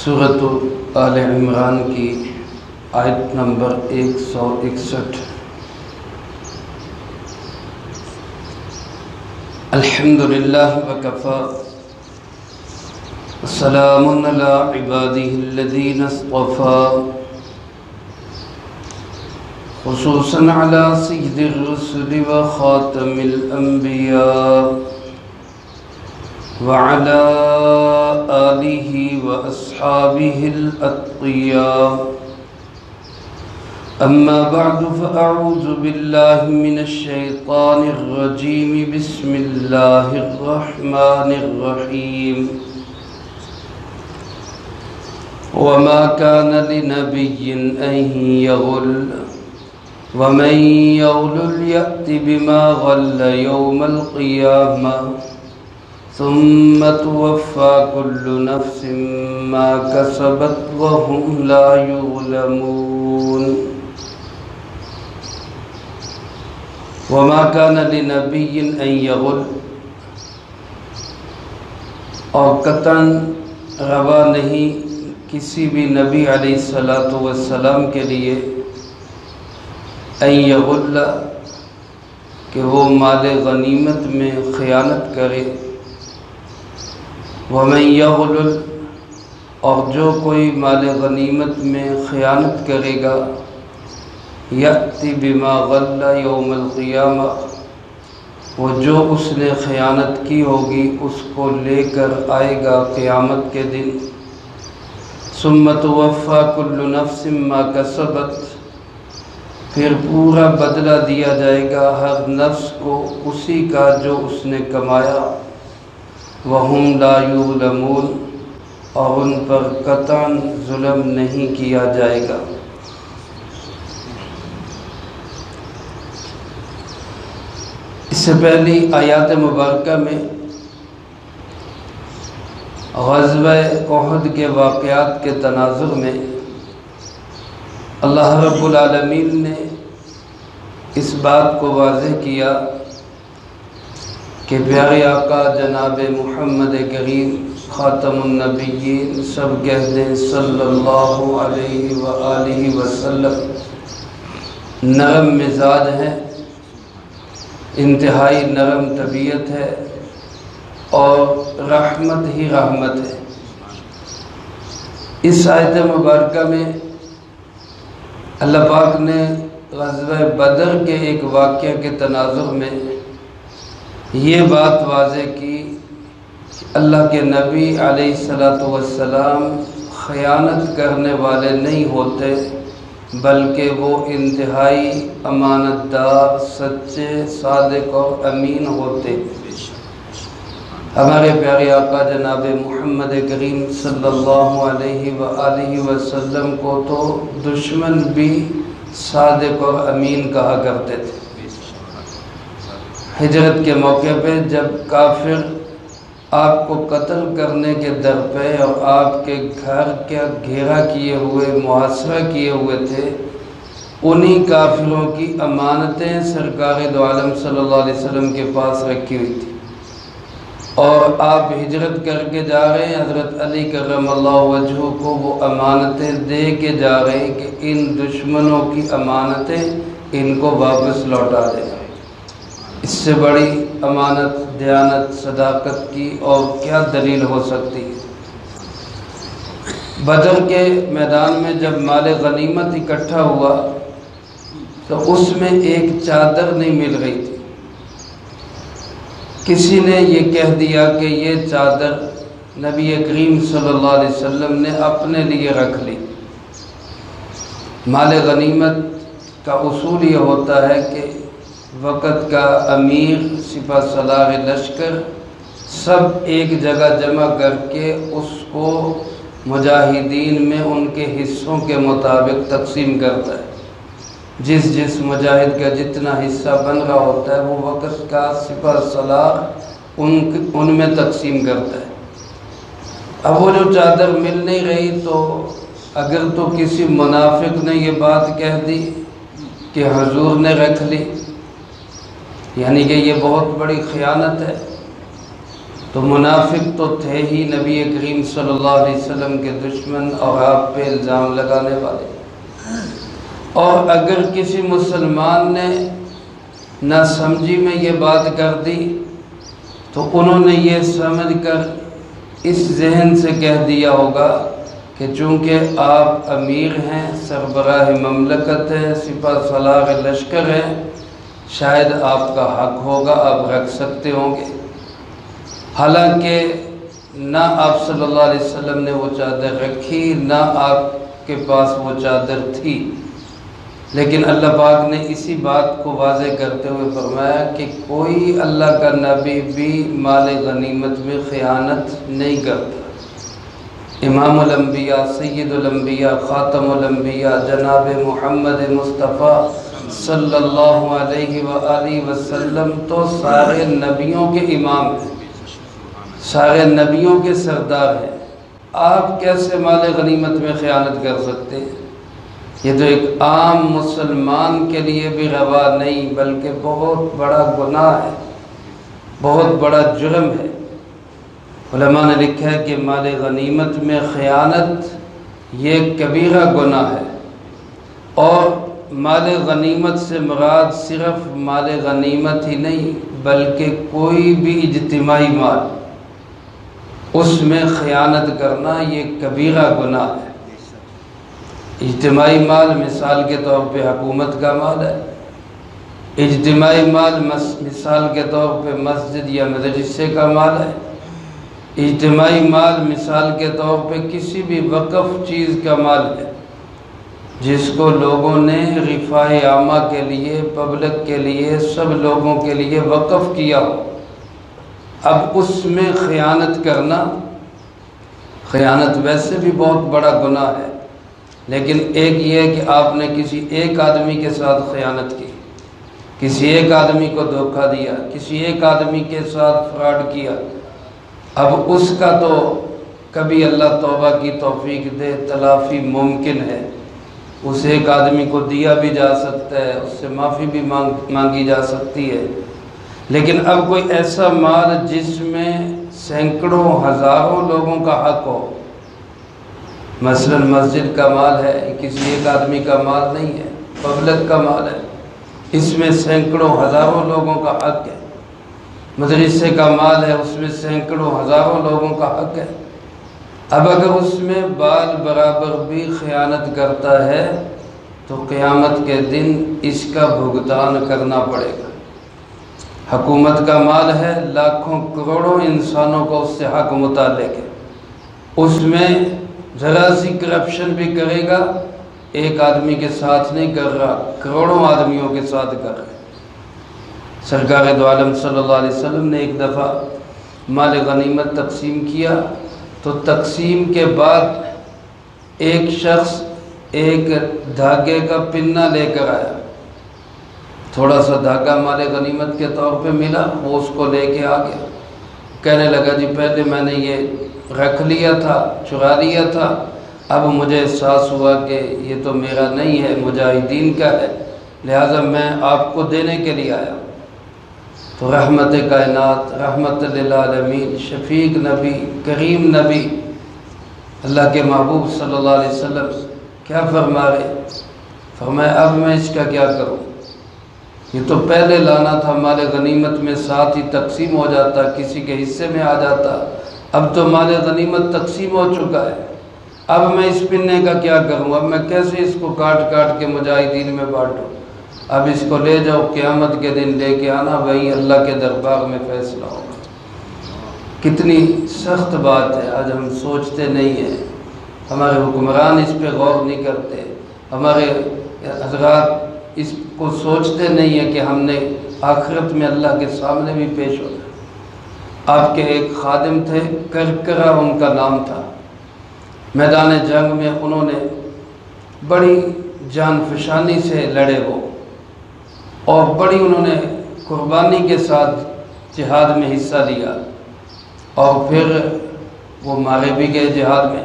سورۃ آل عمران کی آیت نمبر 161۔ الحمدللہ وکفی وسلام علی عبادہ الذین اصطفی، خصوصاً علی سید الرسل وخاتم الانبیاء وعلى آلہ واصحابہ الاتقیاء۔ اما بعد فاعوذ باللہ من الشیطان الرجیم، بسم اللہ الرحمن الرحیم۔ وما كان لنبي أن يغل ومن يغلل يأت بما غل يوم القيامة ثم توفى كل نفس ما كسبت وهم لا يظلمون۔ وما كان لنبي أن يغل، اور قطعاً روا نہیں کسی بھی نبی علیہ السلام کے لیے ان یغل، کہ وہ مال غنیمت میں خیانت کرے، ومن یغلل، اور جو کوئی مال غنیمت میں خیانت کرے گا، یأتی بما غل یوم القیامہ، وہ جو اس نے خیانت کی ہوگی اس کو لے کر آئے گا قیامت کے دن۔ ثم توفی کل نفس ما کسبت، پھر پورا بدلہ دیا جائے گا ہر نفس کو اسی کا جو اس نے کمایا، وہم لا یظلمون، اور ان پر قطعاً ظلم نہیں کیا جائے گا۔ اس سے پہلی آیات مبارکہ میں غزوہ احد کے واقعات کے تناظر میں اللہ رب العالمین نے اس بات کو واضح کیا کہ پیارے آقا جناب محمد کریم خاتم النبیین، سب کہہ دیں صلی اللہ علیہ وآلہ وسلم، نرم مزاج ہیں، انتہائی نرم طبیعت ہے اور رحمت ہی رحمت ہے۔ اس آیت مبارکہ میں اللہ پاک نے غزوہ بدر کے ایک واقعہ کے تناظر میں یہ بات واضح کی کہ اللہ کے نبی علیہ السلام خیانت کرنے والے نہیں ہوتے، بلکہ وہ انتہائی امانت دار، سچے، صادق اور امین ہوتے۔ ہمارے پیارے آقا جناب محمد کریم صلی اللہ علیہ وآلہ وسلم کو تو دشمن بھی صادق اور امین کہا کرتے تھے۔ ہجرت کے موقع پہ جب کافر آپ کو قتل کرنے کے در پہ اور آپ کے گھر کا گھیرا کیے ہوئے، محاصرہ کیے ہوئے تھے، انہی کافروں کی امانتیں سرکار دو عالم صلی اللہ علیہ وسلم کے پاس رکھی ہوئی تھی، اور آپ ہجرت کر کے جا رہے ہیں، حضرت علی کرم اللہ وجہہ کو وہ امانتیں دے کے جا رہے ہیں کہ ان دشمنوں کی امانتیں ان کو واپس لوٹا دیں۔ اس سے بڑی امانت، دیانت، صداقت کی اور کیا دلیل ہو سکتی ہے؟ بدر کے میدان میں جب مال غنیمت اکٹھا ہوا تو اس میں ایک چادر نہیں مل رہی تھی۔ کسی نے یہ کہہ دیا کہ یہ چادر نبی کریم صلی اللہ علیہ وسلم نے اپنے لیے رکھ لی۔ مال غنیمت کا اصول یہ ہوتا ہے کہ وقت کا امیر، سپہ سالار لشکر سب ایک جگہ جمع کر کے اس کو مجاہدین میں ان کے حصوں کے مطابق تقسیم کرتا ہے۔ جس مجاہد کا جتنا حصہ بن رہا ہوتا ہے وہ وقت کا سپہ سالار ان میں تقسیم کرتا ہے۔ اب وہ جو چادر مل نہیں رہی تو اگر تو کسی منافق نے یہ بات کہہ دی کہ حضور نے رکھ لی، یعنی کہ یہ بہت بڑی خیانت ہے، تو منافق تو تھے ہی نبی کریم صلی اللہ علیہ وسلم کے دشمن اور آپ پہ الزام لگانے والے. اور اگر کسی مسلمان نے نہ سمجھی میں یہ بات کر دی تو انہوں نے یہ سمجھ کر اس ذہن سے کہہ دیا ہوگا کہ چونکہ آپ امیر ہیں، سربراہ مملکت ہیں، سپہ سالار لشکر ہیں، شاید آپ کا حق ہوگا، آپ رکھ سکتے ہوں گے. حالانکہ نہ آپ صلی اللہ علیہ وسلم نے وہ چادر رکھی، نہ آپ کے پاس وہ چادر تھی. لیکن اللہ پاک نے اسی بات کو واضح کرتے ہوئے فرمایا کہ کوئی اللہ کا نبی بھی مال غنیمت میں خیانت نہیں کرتا. امام الانبیاء، سید الانبیاء، خاتم الانبیاء جناب محمد مصطفیٰ صلی اللہ علیہ وآلہ وسلم تو سارے نبیوں کے امام ہیں، سارے نبیوں کے سردار ہیں. آپ کیسے مال غنیمت میں خیانت کر سکتے ہیں؟ یہ تو ایک عام مسلمان کے لیے بھی روا نہیں بلکہ بہت بڑا گناہ ہے، بہت بڑا جرم ہے. علماء نے لکھا ہے کہ مال غنیمت میں خیانت یہ کبیرہ گناہ ہے. اور مال غنیمت سے مراد صرف مال غنیمت ہی نہیں بلکہ کوئی بھی اجتماعی مال، اس میں خیانت کرنا یہ کبیرہ گناہ ہے. اجتماعی مال مثال کے طور پہ حکومت کا مال ہے، اجتماعی مال مثال کے طور پہ مسجد یا مدرسے کا مال ہے، اجتماعی مال مثال کے طور پہ کسی بھی وقف چیز کا مال ہے جس کو لوگوں نے رفاہ عامہ کے لیے، پبلک کے لیے، سب لوگوں کے لیے وقف کیا ہو. اب اس میں خیانت کرنا، خیانت ویسے بھی بہت بڑا گناہ ہے، لیکن ایک یہ ہے کہ آپ نے کسی ایک آدمی کے ساتھ خیانت کی، کسی ایک آدمی کو دھوکہ دیا، کسی ایک آدمی کے ساتھ فراڈ کیا. اب اس کا تو کبھی اللہ توبہ کی توفیق دے تلافی ممکن ہے، اس ایک آدمی کو دیا بھی جا سکتا ہے، اس سے معافی بھی مانگی جا سکتی ہے. لیکن اب کوئی ایسا مال جس میں سینکڑوں ہزاروں لوگوں کا حق ہو، مثلا مسجد کا مال ہے، کسی ایک آدمی کا مال نہیں ہے، پبلک کا مال ہے، اس میں سینکڑوں ہزاروں لوگوں کا حق ہے. مدرسے کا مال ہے، اس میں سینکڑوں ہزاروں لوگوں کا حق ہے. اب اگر اس میں بال برابر بھی خیانت کرتا ہے تو قیامت کے دن اس کا بھگتان کرنا پڑے گا. حکومت کا مال ہے، لاکھوں کروڑوں انسانوں کو اس سے حق متعلق ہے، اس میں ذرا سی کرپشن بھی کرے گا، ایک آدمی کے ساتھ نہیں کر رہا، کروڑوں آدمیوں کے ساتھ کر رہا ہے. سرکار دو عالم صلی اللہ علیہ وسلم نے ایک دفعہ مال غنیمت تقسیم کیا تو تقسیم کے بعد ایک شخص ایک دھاگے کا پنہ لے کر آیا، تھوڑا سا دھاگا مال غنیمت کے طور پہ ملا، وہ اس کو لے کے آ گیا. کہنے لگا جی پہلے میں نے یہ رکھ لیا تھا، چرا لیا تھا، اب مجھے احساس ہوا کہ یہ تو میرا نہیں ہے، مجاہدین کا ہے، لہٰذا میں آپ کو دینے کے لیے آیا. تو رحمت کائنات، رحمت للعالمین، شفیق نبی، کریم نبی، اللہ کے محبوب صلی اللہ علیہ وسلم کیا فرما رہے؟ فرمایا اب میں اس کا کیا کروں؟ یہ تو پہلے لانا تھا، مال غنیمت میں ساتھ ہی تقسیم ہو جاتا، کسی کے حصے میں آ جاتا. اب تو مال غنیمت تقسیم ہو چکا ہے، اب میں اس پنے کا کیا کروں؟ اب میں کیسے اس کو کاٹ کاٹ کے مجاہدین میں بانٹوں؟ اب اس کو لے جاؤ، قیامت کے دن لے کے آنا، وہیں اللہ کے دربار میں فیصلہ ہوگا. کتنی سخت بات ہے، آج ہم سوچتے نہیں ہیں، ہمارے حکمران اس پہ غور نہیں کرتے، ہمارے حضرات اس کو سوچتے نہیں ہیں کہ ہم نے آخرت میں اللہ کے سامنے بھی پیش ہونا. آپ کے ایک خادم تھے، کرکرا ان کا نام تھا. میدان جنگ میں انہوں نے بڑی جان فشانی سے لڑے وہ، اور بڑی انہوں نے قربانی کے ساتھ جہاد میں حصہ لیا، اور پھر وہ مارے بھی گئے جہاد میں.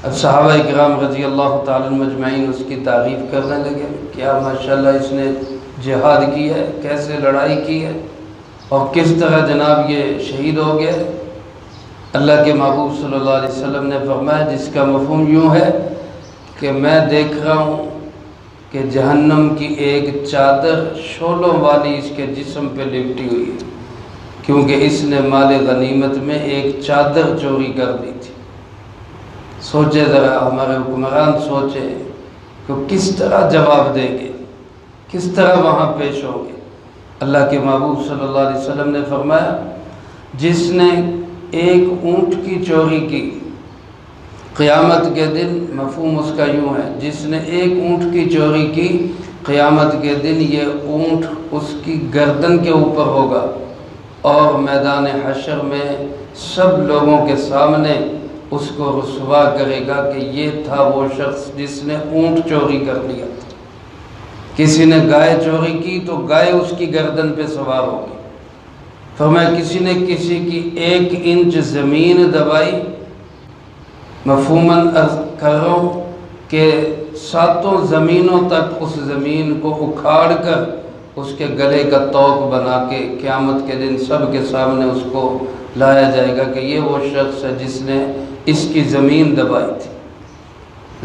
اب صحابہ کرام رضی اللہ تعالیٰ مجمعین اس کی تعریف کرنے لگے، کیا ماشاءاللہ اس نے جہاد کی ہے، کیسے لڑائی کی ہے. اور کس طرح جناب یہ شہید ہو گئے۔ اللہ کے محبوب صلی اللہ علیہ وسلم نے فرمایا، جس کا مفہوم یوں ہے کہ میں دیکھ رہا ہوں کہ جہنم کی ایک چادر شعلوں والی اس کے جسم پہ لپٹی ہوئی ہے، کیونکہ اس نے مال غنیمت میں ایک چادر چوری کر دی تھی۔ سوچے ذرا، ہمارے حکمران سوچے کہ کس طرح جواب دیں گے، کس طرح وہاں پیش ہوں گے۔ اللہ کے محبوب صلی اللہ علیہ وسلم نے فرمایا، جس نے ایک اونٹ کی چوری کی، قیامت کے دن مفہوم اس کا یوں ہے، جس نے ایک اونٹ کی چوری کی، قیامت کے دن یہ اونٹ اس کی گردن کے اوپر ہوگا، اور میدان حشر میں سب لوگوں کے سامنے اس کو رسوا کرے گا کہ یہ تھا وہ شخص جس نے اونٹ چوری کر لیا تھا۔ کسی نے گائے چوری کی تو گائے اس کی گردن پہ سوار ہوگی۔ فرمایا کسی نے کسی کی 1 انچ زمین دبائی، مفہوماً عرض کر رہا ہوں کہ 7 زمینوں تک اس زمین کو اکھاڑ کر اس کے گلے کا توق بنا کے قیامت کے دن سب کے سامنے اس کو لایا جائے گا کہ یہ وہ شخص ہے جس نے اس کی زمین دبائی تھی۔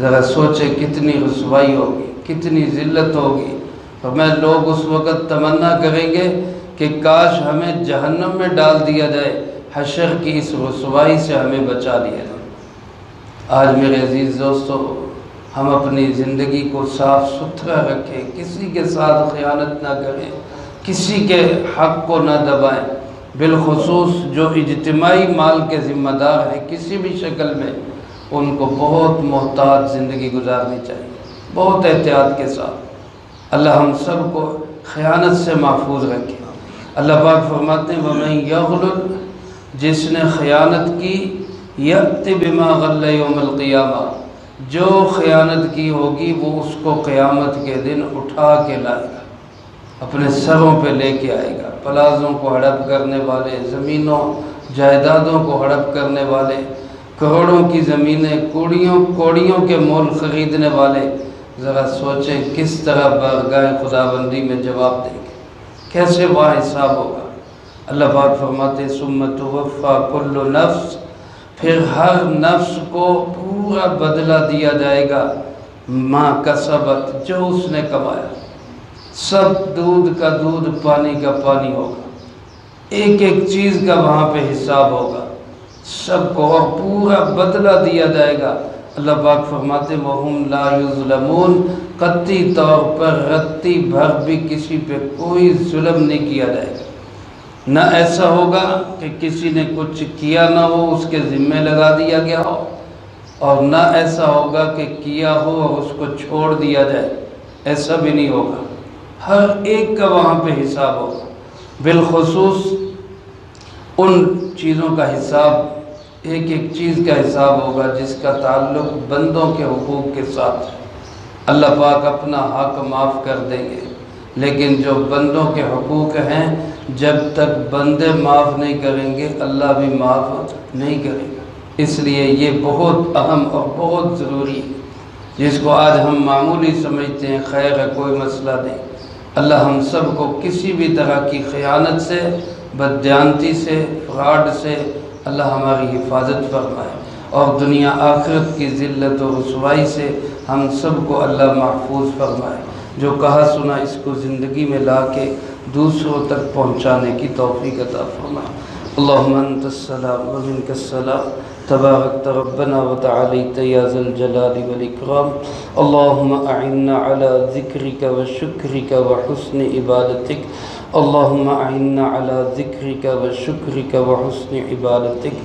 ذرا سوچے کتنی رسوائی ہوگی، کتنی ذلت ہوگی۔ فرمایا لوگ اس وقت تمنا کریں گے کہ کاش ہمیں جہنم میں ڈال دیا جائے، حشر کی اس رسوائی سے ہمیں بچا لیا جائے۔ آج میرے عزیز دوستو، ہم اپنی زندگی کو صاف ستھرا رکھیں، کسی کے ساتھ خیانت نہ کریں، کسی کے حق کو نہ دبائیں، بالخصوص جو اجتماعی مال کے ذمہ دار ہیں کسی بھی شکل میں، ان کو بہت محتاط زندگی گزارنی چاہیے، بہت احتیاط کے ساتھ۔ اللہ ہم سب کو خیانت سے محفوظ رکھے۔ اللہ پاک فرماتے ہیں وَمَن يَغْلُلْ، جس نے خیانت کی، یَأْتِ بِمَا غَلَّ يَوْمَ الْقِیَامَةِ، جو خیانت کی ہوگی وہ اس کو قیامت کے دن اٹھا کے لائے گا، اپنے سروں پہ لے کے آئے گا۔ پلازوں کو ہڑپ کرنے والے، زمینوں جائیدادوں کو ہڑپ کرنے والے، کروڑوں کی زمینیں کوڑیوں کے مول خریدنے والے، ذرا سوچیں کس طرح بارگاہ خداوندی میں جواب دیں گے، کیسے وہاں حساب ہوگا۔ اللہ پاک فرماتے ثم توفی کل نفس، پھر ہر نفس کو پورا بدلہ دیا جائے گا، ما کسبت، جو اس نے کمایا۔ سب دودھ کا دودھ، پانی کا پانی ہوگا، ایک ایک چیز کا وہاں پہ حساب ہوگا سب کو، اور پورا بدلہ دیا جائے گا۔ اللہ پاک فرماتے وَهُمْ لَا يُظْلَمُونَ، قطعی طور پر رتی بھر بھی کسی پہ کوئی ظلم نہیں کیا جائے گا۔ نہ ایسا ہوگا کہ کسی نے کچھ کیا نہ ہو اس کے ذمہ لگا دیا گیا ہو، اور نہ ایسا ہوگا کہ کیا ہو اور اس کو چھوڑ دیا جائے، ایسا بھی نہیں ہوگا۔ ہر ایک کا وہاں پہ حساب ہوگا، بالخصوص ان چیزوں کا حساب، ایک ایک چیز کا حساب ہوگا جس کا تعلق بندوں کے حقوق کے ساتھ ہے۔ اللہ پاک اپنا حق معاف کر دیں گے، لیکن جو بندوں کے حقوق ہیں جب تک بندے معاف نہیں کریں گے اللہ بھی معاف نہیں کرے گا۔ اس لیے یہ بہت اہم اور بہت ضروری ہے، جس کو آج ہم معمولی سمجھتے ہیں، خیر ہے کوئی مسئلہ نہیں۔ اللہ ہم سب کو کسی بھی طرح کی خیانت سے، بددیانتی سے، فراڈ سے اللہ ہماری حفاظت فرمائے، اور دنیا آخرت کی ذلت و رسوائی سے ہم سب کو اللہ محفوظ فرمائے۔ جو کہا سنا اس کو زندگی میں لا کے دوسروں تک پہنچانے کی توفیق عطا فرمائے۔ اللہم انت السلام و منک السلام، تبارکت ربنا و تعالیت یا ذا الجلال والاکرام۔ اللہم اعنا علی ذکرک و شکرک و حسن عبادتک، اللہم اعنا علی ذکرک و شکرک و حسن عبادتک۔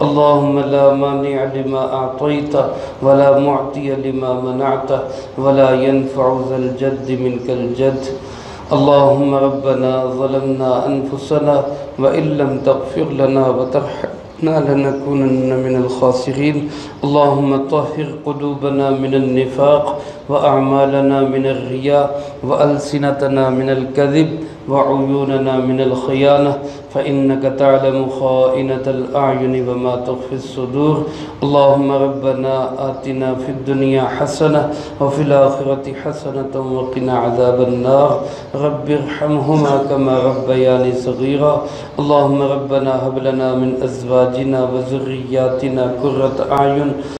اللہم لا مانع لما اعطیت ولا معطی لما منعت ولا ينفع ذا الجد منک الجد۔ اللہم ربنا ظلمنا انفسنا وإن لم تغفر لنا وترحمنا لنكونن من الخاسرین۔ اللہم طہر قلوبنا من النفاق وأعمالنا من الرياء وألسنتنا من الكذب وعيوننا من الخيانة فإنك تعلم خائنة الأعين وما تخفي الصدور. اللهم ربنا آتنا في الدنيا حسنة وفي الآخرة حسنة وقنا عذاب النار. رب ارحمهما كما ربياني صغيرا. اللهم ربنا هب لنا من أزواجنا وذرياتنا قرة أعين